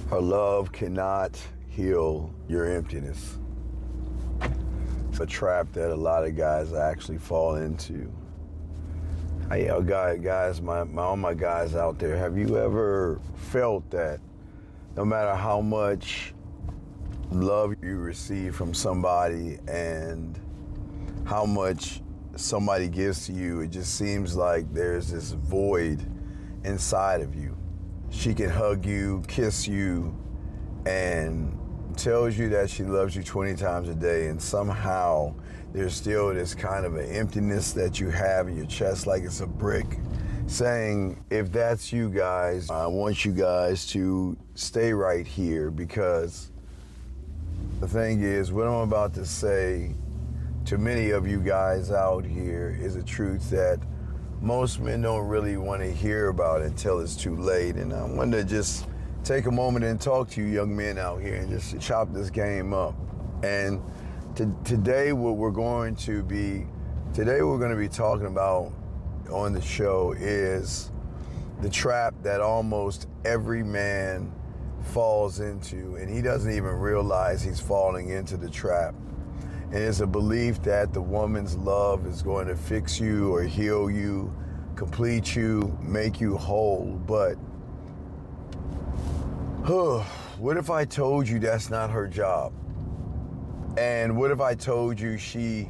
Her love cannot heal your emptiness. It's a trap that a lot of guys actually fall into. Hey, guys, all my guys out there, have you ever felt that no matter how much love you receive from somebody and how much somebody gives to you, it just seems like there's this void inside of you? She can hug you, kiss you, and tells you that she loves you 20 times a day, and somehow there's still this kind of an emptiness that you have in your chest like it's a brick, saying, if that's you guys, I want you guys to stay right here, because the thing is, what I'm about to say to many of you guys out here is a truth that most men don't really want to hear about until it's too late. And I wanted to just take a moment and talk to you young men out here and just chop this game up. And today we're going to be talking about on the show is the trap that almost every man falls into, and he doesn't even realize he's falling into the trap. And it's a belief that the woman's love is going to fix you or heal you, complete you, make you whole. But what if I told you that's not her job? And what if I told you she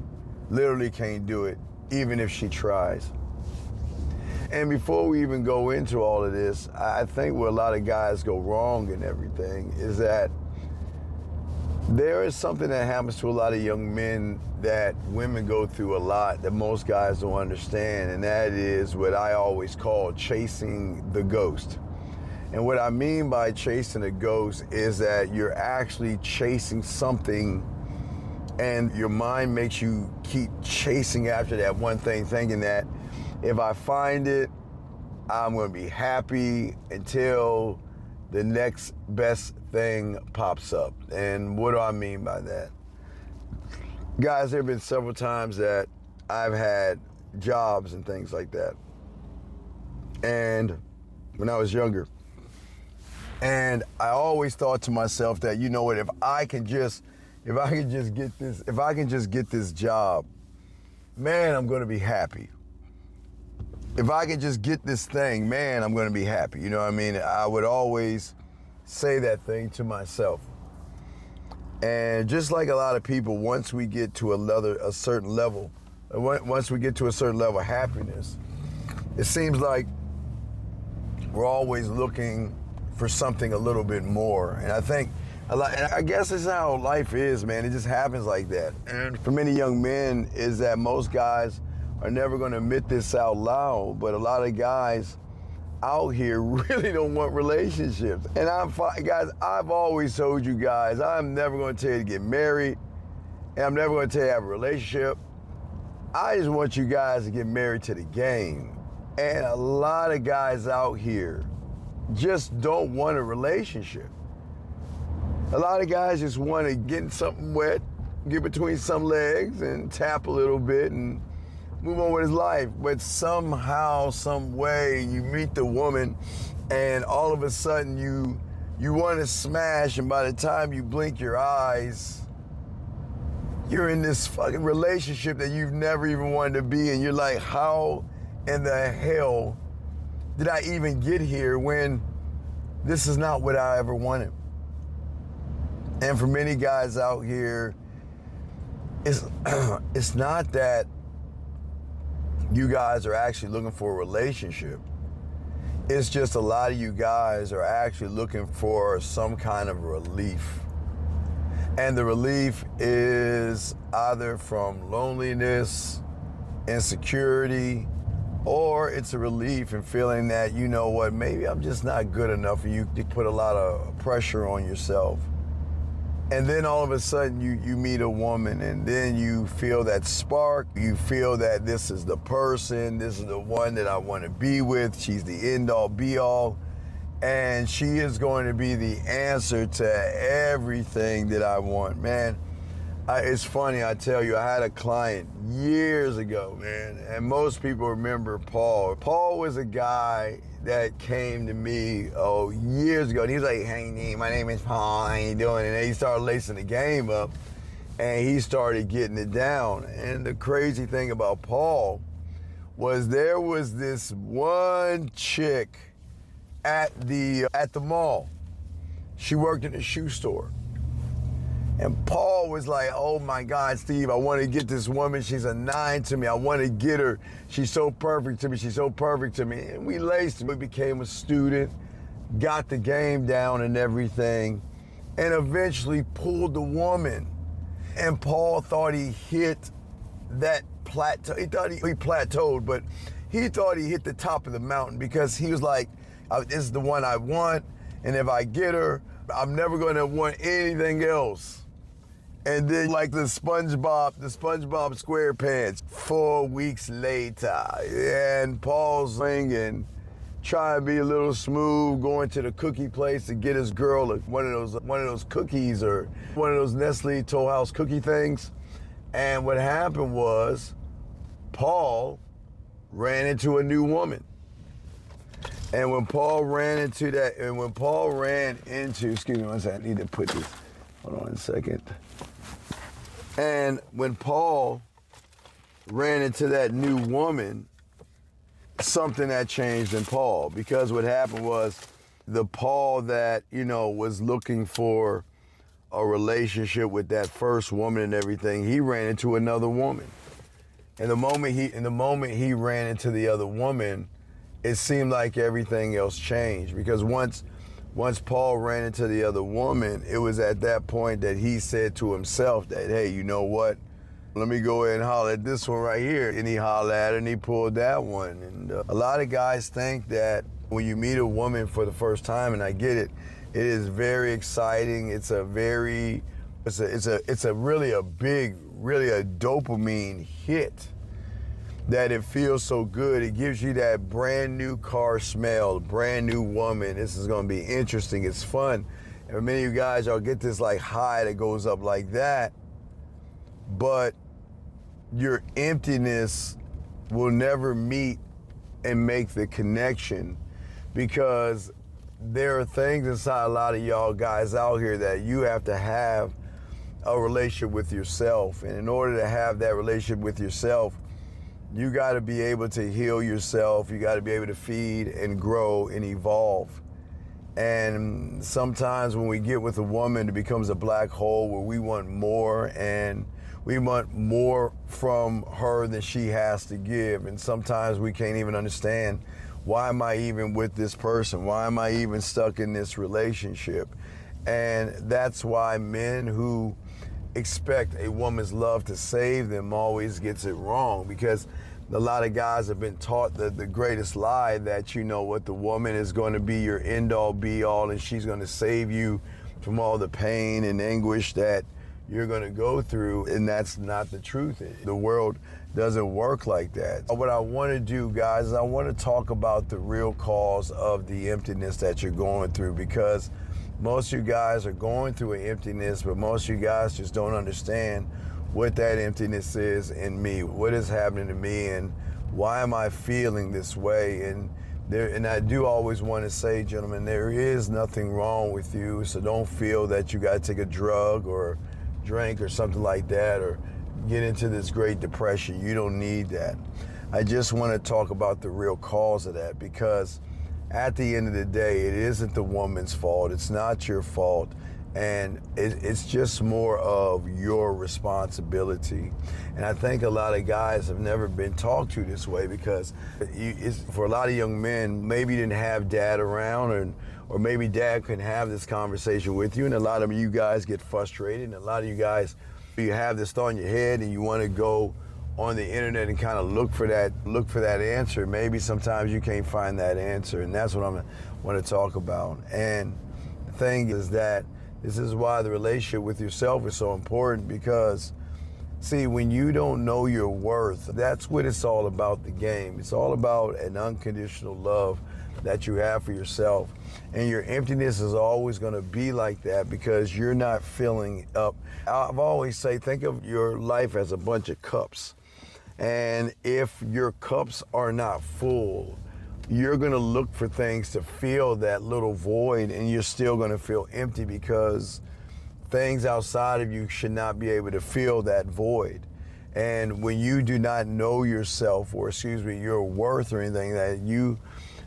literally can't do it, even if she tries? And before we even go into all of this, I think where a lot of guys go wrong and everything is that there is something that happens to a lot of young men that women go through a lot that most guys don't understand, and that is what I always call chasing the ghost. And what I mean by chasing a ghost is that you're actually chasing something, and your mind makes you keep chasing after that one thing, thinking that if I find it, I'm going to be happy until the next best thing pops up. And what do I mean by that? Guys, there have been several times that I've had jobs and things like that. And when I was younger, and I always thought to myself that, you know what, if I can just get this job, man, I'm going to be happy. If I can just get this thing, man, I'm going to be happy. You know what I mean? I would always say that thing to myself. And just like a lot of people, once we get to a certain level of happiness, it seems like we're always looking for something a little bit more. And I guess it's how life is, man. It just happens like that. And for many young men is that most guys are never going to admit this out loud, but a lot of guys out here really don't want relationships. And I've always told you guys, I'm never going to tell you to get married, and I'm never going to tell you to have a relationship. I just want you guys to get married to the game. And a lot of guys out here just don't want a relationship. A lot of guys just want to get something wet, get between some legs and tap a little bit and move on with his life. But somehow, some way, you meet the woman and all of a sudden you want to smash, and by the time you blink your eyes, you're in this fucking relationship that you've never even wanted to be in. You're like, how in the hell did I even get here when this is not what I ever wanted? And for many guys out here, it's not that you guys are actually looking for a relationship. It's just a lot of you guys are actually looking for some kind of relief. And the relief is either from loneliness, insecurity, or it's a relief in feeling that, you know what, maybe I'm just not good enough, and you put a lot of pressure on yourself. And then all of a sudden you meet a woman, and then you feel that spark. You feel that this is the person, this is the one that I want to be with. She's the end all be all. And she is going to be the answer to everything that I want. Man, It's funny, I tell you, I had a client years ago, man, and most people remember Paul. Paul was a guy that came to me, years ago, and he was like, "Hey, my name is Paul, how you doing?" And he started lacing the game up, and he started getting it down. And the crazy thing about Paul was there was this one chick at the mall. She worked in a shoe store. And Paul was like, "Oh my God, Steve, I want to get this woman. She's a 9 to me. I want to get her. She's so perfect to me. She's so perfect to me." And we laced. We became a student, got the game down and everything, and eventually pulled the woman. And Paul thought he hit that plateau. He thought he plateaued, but he thought he hit the top of the mountain because he was like, "This is the one I want. And if I get her, I'm never going to want anything else." And then like the SpongeBob SquarePants, 4 weeks later, and Paul's singing, trying to be a little smooth, going to the cookie place to get his girl one of those cookies or one of those Nestle Toll House cookie things. And what happened was Paul ran into a new woman. And when Paul ran into, excuse me one second, I need to put this, hold on a second. And when Paul ran into that new woman, something that changed in Paul, because what happened was the Paul that, was looking for a relationship with that first woman and everything, he ran into another woman. And the moment he ran into the other woman, it seemed like everything else changed, because once Paul ran into the other woman, it was at that point that he said to himself that, "Hey, you know what? Let me go ahead and holler at this one right here." And he hollered at her and he pulled that one. And a lot of guys think that when you meet a woman for the first time, and I get it, it is very exciting. It's a really a dopamine hit. That it feels so good. It gives you that brand new car smell, brand new woman. This is gonna be interesting, it's fun. And many of you guys, y'all get this like high that goes up like that, but your emptiness will never meet and make the connection, because there are things inside a lot of y'all guys out here that you have to have a relationship with yourself. And in order to have that relationship with yourself, you got to be able to heal yourself. You got to be able to feed and grow and evolve. And sometimes when we get with a woman, it becomes a black hole where we want more, and we want more from her than she has to give. And sometimes we can't even understand, why am I even with this person? Why am I even stuck in this relationship? And that's why men who expect a woman's love to save them always gets it wrong, because a lot of guys have been taught the greatest lie that, the woman is going to be your end all be all, and she's going to save you from all the pain and anguish that you're going to go through. And that's not the truth. The world doesn't work like that. What I want to do, guys, is I want to talk about the real cause of the emptiness that you're going through, because most of you guys are going through an emptiness, but most of you guys just don't understand what that emptiness is in me, what is happening to me, and why am I feeling this way. And I do always want to say, gentlemen, there is nothing wrong with you, so don't feel that you got to take a drug or drink or something like that, or get into this great depression. You don't need that. I just want to talk about the real cause of that, because at the end of the day, it isn't the woman's fault. It's not your fault. And it's just more of your responsibility. And I think a lot of guys have never been talked to this way, because for a lot of young men, maybe you didn't have dad around, or maybe dad couldn't have this conversation with you. And a lot of you guys get frustrated, and a lot of you guys, you have this thought in your head and you want to go on the internet and kind of look for that answer. Maybe sometimes you can't find that answer, and that's what I want to talk about. And the thing is that this is why the relationship with yourself is so important, because, see, when you don't know your worth, that's what it's all about, the game. It's all about an unconditional love that you have for yourself. And your emptiness is always going to be like that because you're not filling up. I've always say, think of your life as a bunch of cups. And if your cups are not full, you're going to look for things to fill that little void, and you're still going to feel empty because things outside of you should not be able to fill that void. And when you do not know yourself, or your worth or anything, that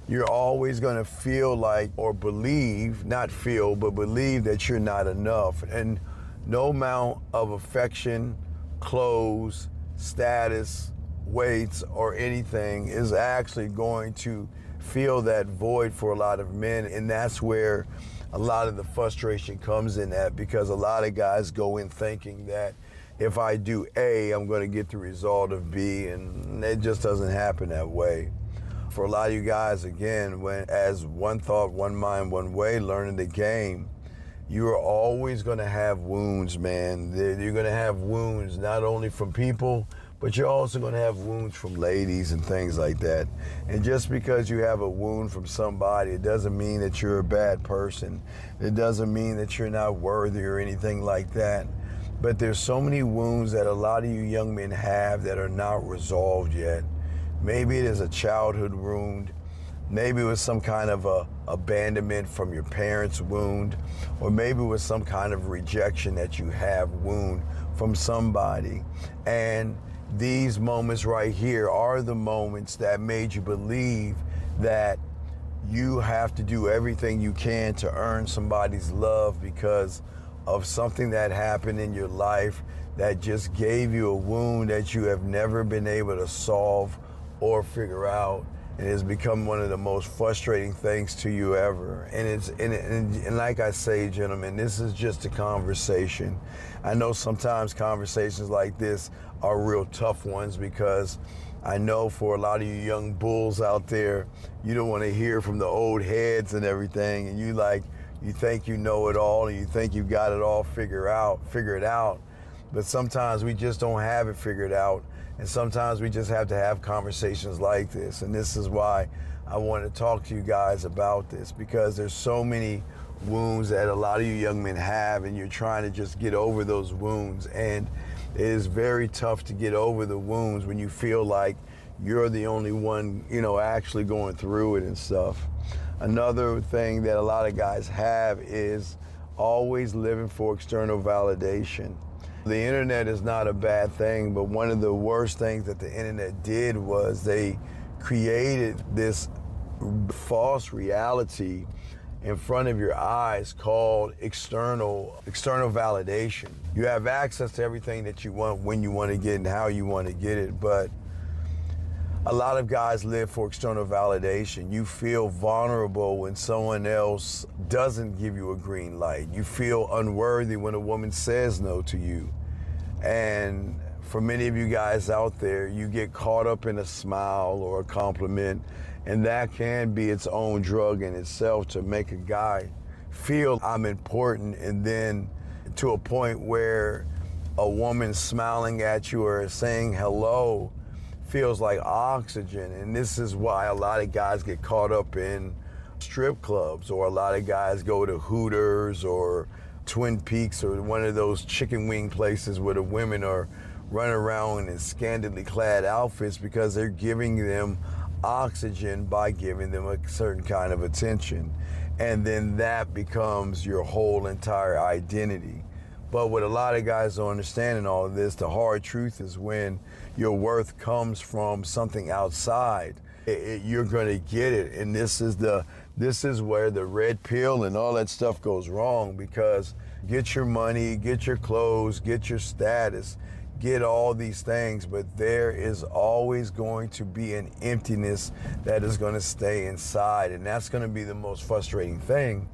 you're always going to feel like, or believe, not feel, but believe that you're not enough. And no amount of affection, clothes, status, weights, or anything is actually going to fill that void for a lot of men. And that's where a lot of the frustration comes in at, because a lot of guys go in thinking that if I do A, I'm going to get the result of B, and it just doesn't happen that way. For a lot of you guys, again, as one thought, one mind, one way, learning the game, you're always going to have wounds, man. You're going to have wounds not only from people, but you're also going to have wounds from ladies and things like that. And just because you have a wound from somebody, it doesn't mean that you're a bad person. It doesn't mean that you're not worthy or anything like that. But there's so many wounds that a lot of you young men have that are not resolved yet. Maybe it is a childhood wound. Maybe it was some kind of abandonment from your parents' wound, or maybe it was some kind of rejection that you have wound from somebody. And these moments right here are the moments that made you believe that you have to do everything you can to earn somebody's love because of something that happened in your life that just gave you a wound that you have never been able to solve or figure out. And it's become one of the most frustrating things to you ever. And like I say, gentlemen, this is just a conversation. I know sometimes conversations like this are real tough ones, because I know for a lot of you young bulls out there, you don't want to hear from the old heads and everything, and you think you know it all, and you think you've got it all figured out. But sometimes we just don't have it figured out. And sometimes we just have to have conversations like this. And this is why I want to talk to you guys about this, because there's so many wounds that a lot of you young men have, and you're trying to just get over those wounds. And it is very tough to get over the wounds when you feel like you're the only one, actually going through it and stuff. Another thing that a lot of guys have is always living for external validation. The internet is not a bad thing, but one of the worst things that the internet did was they created this false reality in front of your eyes called external validation. You have access to everything that you want, when you want to get, and how you want to get it, but a lot of guys live for external validation. You feel vulnerable when someone else doesn't give you a green light. You feel unworthy when a woman says no to you. And for many of you guys out there, you get caught up in a smile or a compliment, and that can be its own drug in itself to make a guy feel I'm important, and then to a point where a woman smiling at you or saying hello feels like oxygen. And this is why a lot of guys get caught up in strip clubs, or a lot of guys go to Hooters or Twin Peaks or one of those chicken wing places where the women are running around in scantily clad outfits, because they're giving them oxygen by giving them a certain kind of attention. And then that becomes your whole entire identity. But what a lot of guys don't understand in all of this, the hard truth is when your worth comes from something outside, you're going to get it. And this is where the red pill and all that stuff goes wrong, because get your money, get your clothes, get your status, get all these things, but there is always going to be an emptiness that is going to stay inside. And that's going to be the most frustrating thing,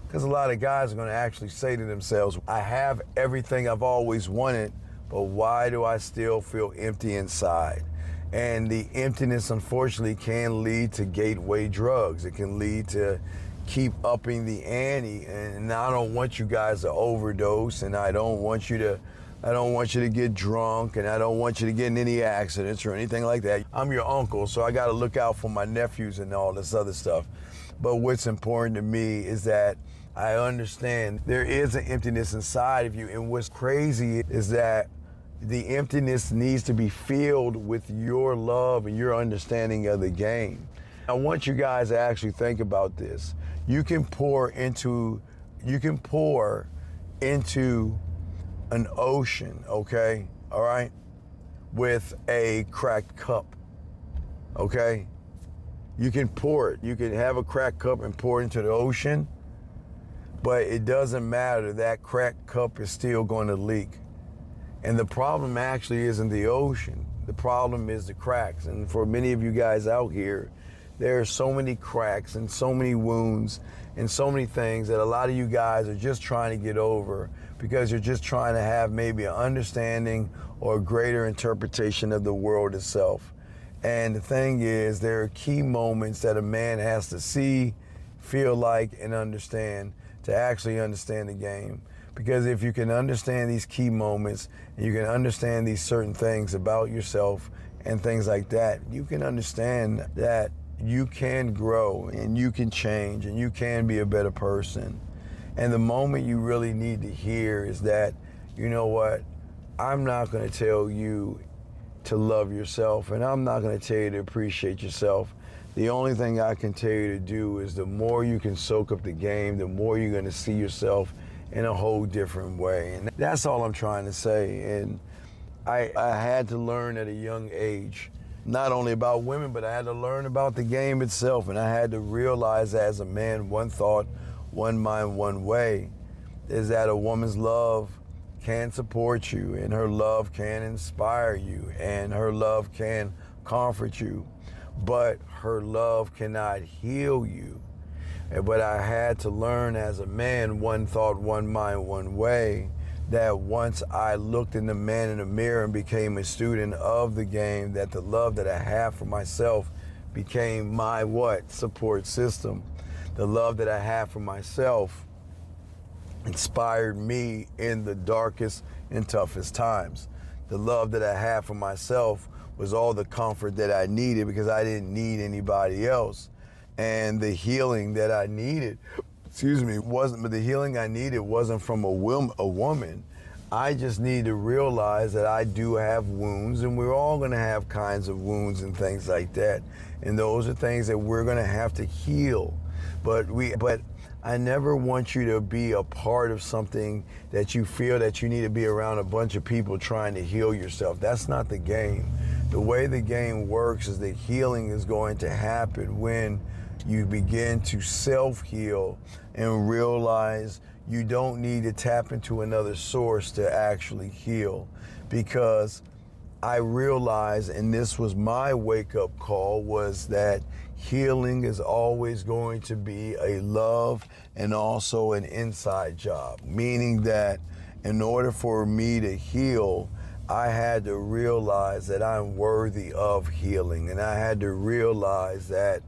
because a lot of guys are going to actually say to themselves, I have everything I've always wanted, but why do I still feel empty inside? And the emptiness, unfortunately, can lead to gateway drugs. It can lead to keep upping the ante. And I don't want you guys to overdose, and I don't want you to I don't want you to get drunk, and I don't want you to get in any accidents or anything like that. I'm your uncle, so I got to look out for my nephews and all this other stuff. But what's important to me is that I understand there is an emptiness inside of you, and what's crazy is that the emptiness needs to be filled with your love and your understanding of the game. I want you guys to actually think about this. You can pour into an ocean, okay? All right? With a cracked cup, okay? You can pour it. You can have a cracked cup and pour it into the ocean, but it doesn't matter. That cracked cup is still going to leak. And the problem actually isn't the ocean. The problem is the cracks. And for many of you guys out here, there are so many cracks and so many wounds and so many things that a lot of you guys are just trying to get over because you're just trying to have maybe an understanding or a greater interpretation of the world itself. And the thing is, there are key moments that a man has to see, feel like, and understand to actually understand the game. Because if you can understand these key moments, and you can understand these certain things about yourself and things like that, you can understand that you can grow and you can change and you can be a better person. And the moment you really need to hear is that, you know what, I'm not going to tell you to love yourself, and I'm not going to tell you to appreciate yourself. The only thing I can tell you to do is the more you can soak up the game, the more you're going to see yourself in a whole different way. And that's all I'm trying to say. And I had to learn at a young age, not only about women, but I had to learn about the game itself. And I had to realize as a man, one thought, one mind, one way, is that a woman's love can support you, and her love can inspire you, and her love can comfort you, but her love cannot heal you. But I had to learn as a man, one thought, one mind, one way, that once I looked in the man in the mirror and became a student of the game, that the love that I have for myself became my what? Support system. The love that I have for myself inspired me in the darkest and toughest times. The love that I have for myself was all the comfort that I needed because I didn't need anybody else. And the healing that I needed, but the healing I needed wasn't from a woman. I just need to realize that I do have wounds, and we're all gonna have kinds of wounds and things like that. And those are things that we're gonna have to heal. But I never want you to be a part of something that you feel that you need to be around a bunch of people trying to heal yourself. That's not the game. The way the game works is that healing is going to happen when you begin to self-heal and realize you don't need to tap into another source to actually heal. Because I realized, and this was my wake-up call, was that healing is always going to be a love and also an inside job. Meaning that in order for me to heal, I had to realize that I'm worthy of healing. And I had to realize that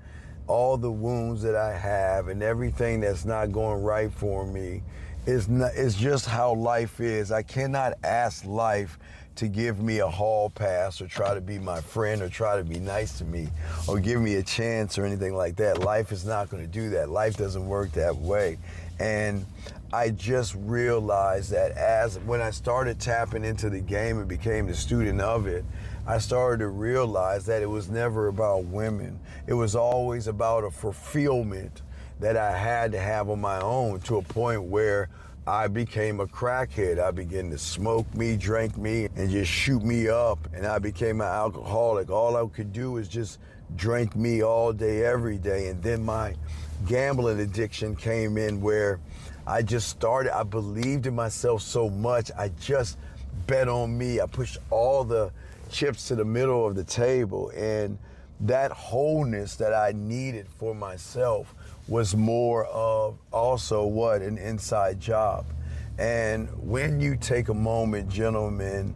all the wounds that I have and everything that's not going right for me is just how life is. I cannot ask life to give me a hall pass or try to be my friend or try to be nice to me or give me a chance or anything like that. Life is not going to do that. Life doesn't work that way. And I just realized that when I started tapping into the game and became the student of it, I started to realize that it was never about women. It was always about a fulfillment that I had to have on my own, to a point where I became a crackhead. I began to smoke me, drink me, and just shoot me up. And I became an alcoholic. All I could do was just drink me all day, every day. And then my gambling addiction came in, where I believed in myself so much. I just bet on me. I pushed all the chips to the middle of the table. And that wholeness that I needed for myself was more of also an inside job. And when you take a moment, gentlemen,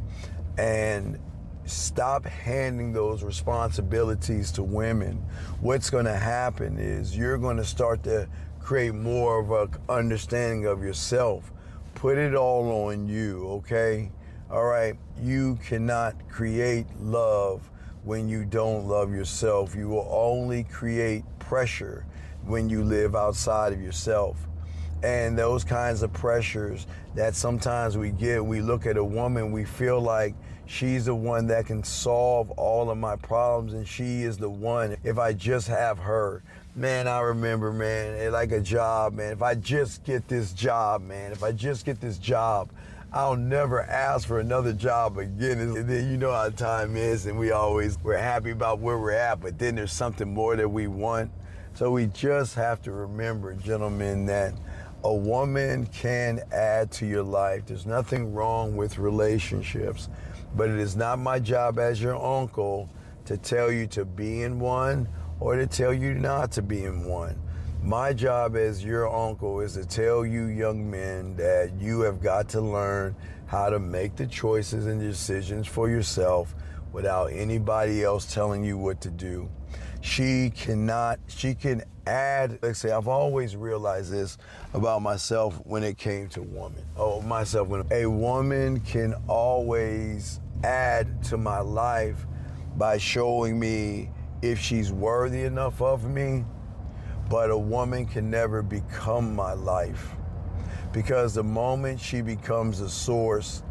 and stop handing those responsibilities to women, what's going to happen is you're going to start to create more of an understanding of yourself. Put it all on you, okay? All right, you cannot create love when you don't love yourself. You will only create pressure when you live outside of yourself. And those kinds of pressures that sometimes we get, we look at a woman, we feel like she's the one that can solve all of my problems, and she is the one. If I just have her, man, I remember, man, like a job, man. If I just get this job, man, if I just get this job, I'll never ask for another job again. And then you know how time is, and we're happy about where we're at, but then there's something more that we want. So we just have to remember, gentlemen, that a woman can add to your life. There's nothing wrong with relationships, but it is not my job as your uncle to tell you to be in one or to tell you not to be in one. My job as your uncle is to tell you young men that you have got to learn how to make the choices and decisions for yourself without anybody else telling you what to do. She can add, let's say, I've always realized this about myself when it came to women. When a woman can always add to my life by showing me if she's worthy enough of me, but a woman can never become my life. Because the moment she becomes a source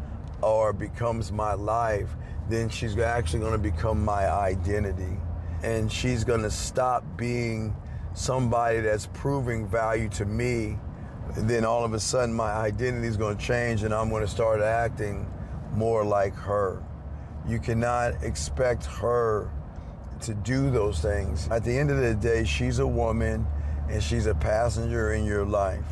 or becomes my life, then she's actually going to become my identity. And she's going to stop being somebody that's proving value to me. And then all of a sudden my identity is going to change and I'm going to start acting more like her. You cannot expect her to do those things. At the end of the day, she's a woman and she's a passenger in your life.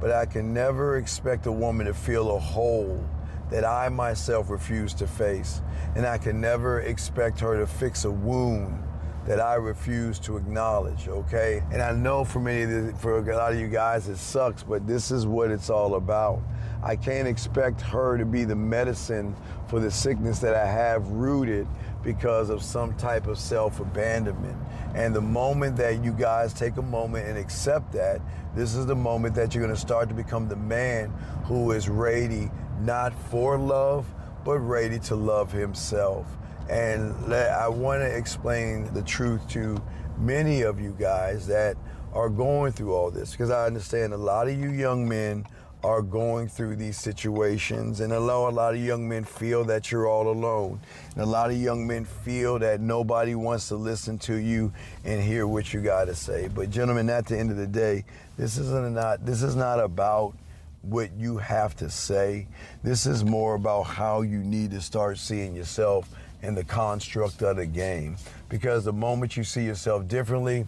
But I can never expect a woman to fill a hole that I myself refuse to face. And I can never expect her to fix a wound that I refuse to acknowledge, okay? And I know for a lot of you guys it sucks, but this is what it's all about. I can't expect her to be the medicine for the sickness that I have rooted because of some type of self-abandonment. And the moment that you guys take a moment and accept that, this is the moment that you're gonna start to become the man who is ready, not for love, but ready to love himself. And I want to explain the truth to many of you guys that are going through all this, because I understand a lot of you young men are going through these situations, and a lot of young men feel that you're all alone. And a lot of young men feel that nobody wants to listen to you and hear what you got to say. But gentlemen, at the end of the day, this is not about what you have to say. This is more about how you need to start seeing yourself in the construct of the game. Because the moment you see yourself differently,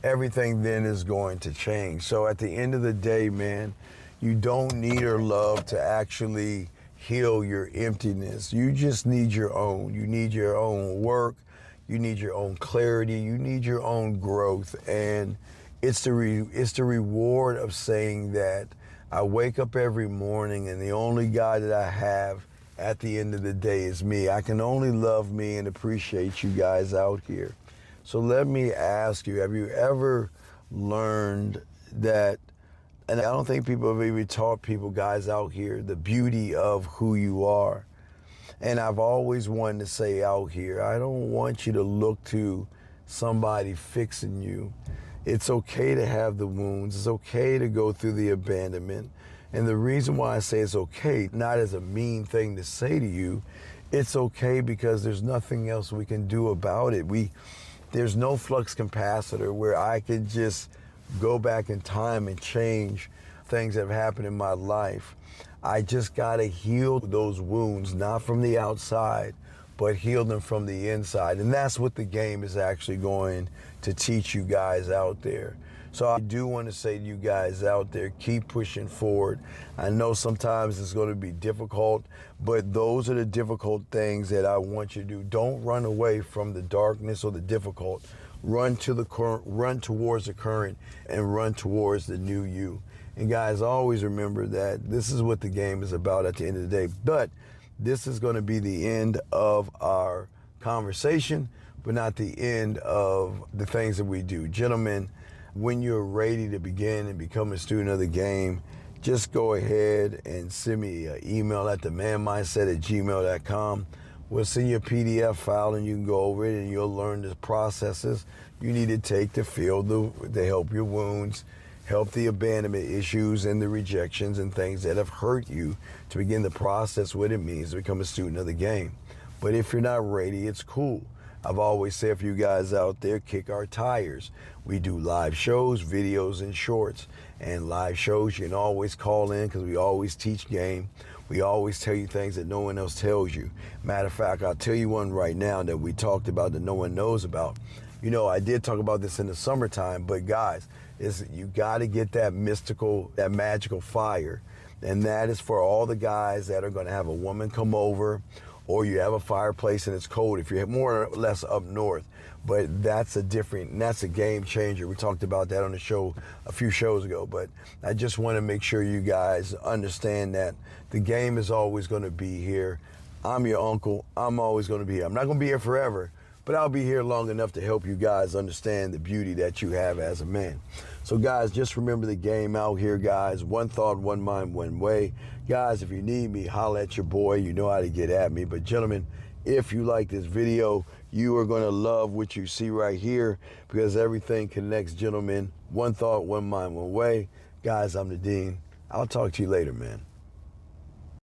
everything then is going to change. So at the end of the day, man, you don't need her love to actually heal your emptiness. You just need your own. You need your own work. You need your own clarity. You need your own growth. And it's the reward of saying that I wake up every morning and the only guy that I have at the end of the day is me. I can only love me and appreciate you guys out here. So let me ask you, have you ever learned that, and I don't think people have even taught people, guys out here, the beauty of who you are. And I've always wanted to say out here, I don't want you to look to somebody fixing you. It's okay to have the wounds. It's okay to go through the abandonment. And the reason why I say it's okay, not as a mean thing to say to you, it's okay because there's nothing else we can do about it. There's no flux capacitor where I could just go back in time and change things that have happened in my life. I just gotta heal those wounds, not from the outside, but heal them from the inside. And that's what the game is actually going to teach you guys out there. So I do want to say to you guys out there, keep pushing forward. I know sometimes it's going to be difficult, but those are the difficult things that I want you to do. Don't run away from the darkness or the difficult. Run to the current, run towards the current, and run towards the new you. And guys, always remember that this is what the game is about at the end of the day. But this is going to be the end of our conversation, but not the end of the things that we do. Gentlemen, when you're ready to begin and become a student of the game, just go ahead and send me an email at themanmindset@gmail.com. We'll send you a PDF file and you can go over it and you'll learn the processes you need to take to help your wounds, help the abandonment issues and the rejections and things that have hurt you to begin the process what it means to become a student of the game. But if you're not ready, it's cool. I've always said for you guys out there, kick our tires. We do live shows, videos, and shorts. And live shows, you can always call in because we always teach game. We always tell you things that no one else tells you. Matter of fact, I'll tell you one right now that we talked about that no one knows about. You know, I did talk about this in the summertime, but guys, you got to get that magical fire. And that is for all the guys that are going to have a woman come over, or you have a fireplace and it's cold if you're more or less up north. But that's a game changer. We talked about that on the show a few shows ago. But I just want to make sure you guys understand that the game is always going to be here. I'm your uncle. I'm always going to be here. I'm not going to be here forever, but I'll be here long enough to help you guys understand the beauty that you have as a man. So guys, just remember the game out here, guys. One thought, one mind, one way. Guys, if you need me, holla at your boy. You know how to get at me. But gentlemen, if you like this video, you are going to love what you see right here because everything connects, gentlemen. One thought, one mind, one way. Guys, I'm the Dean. I'll talk to you later, man.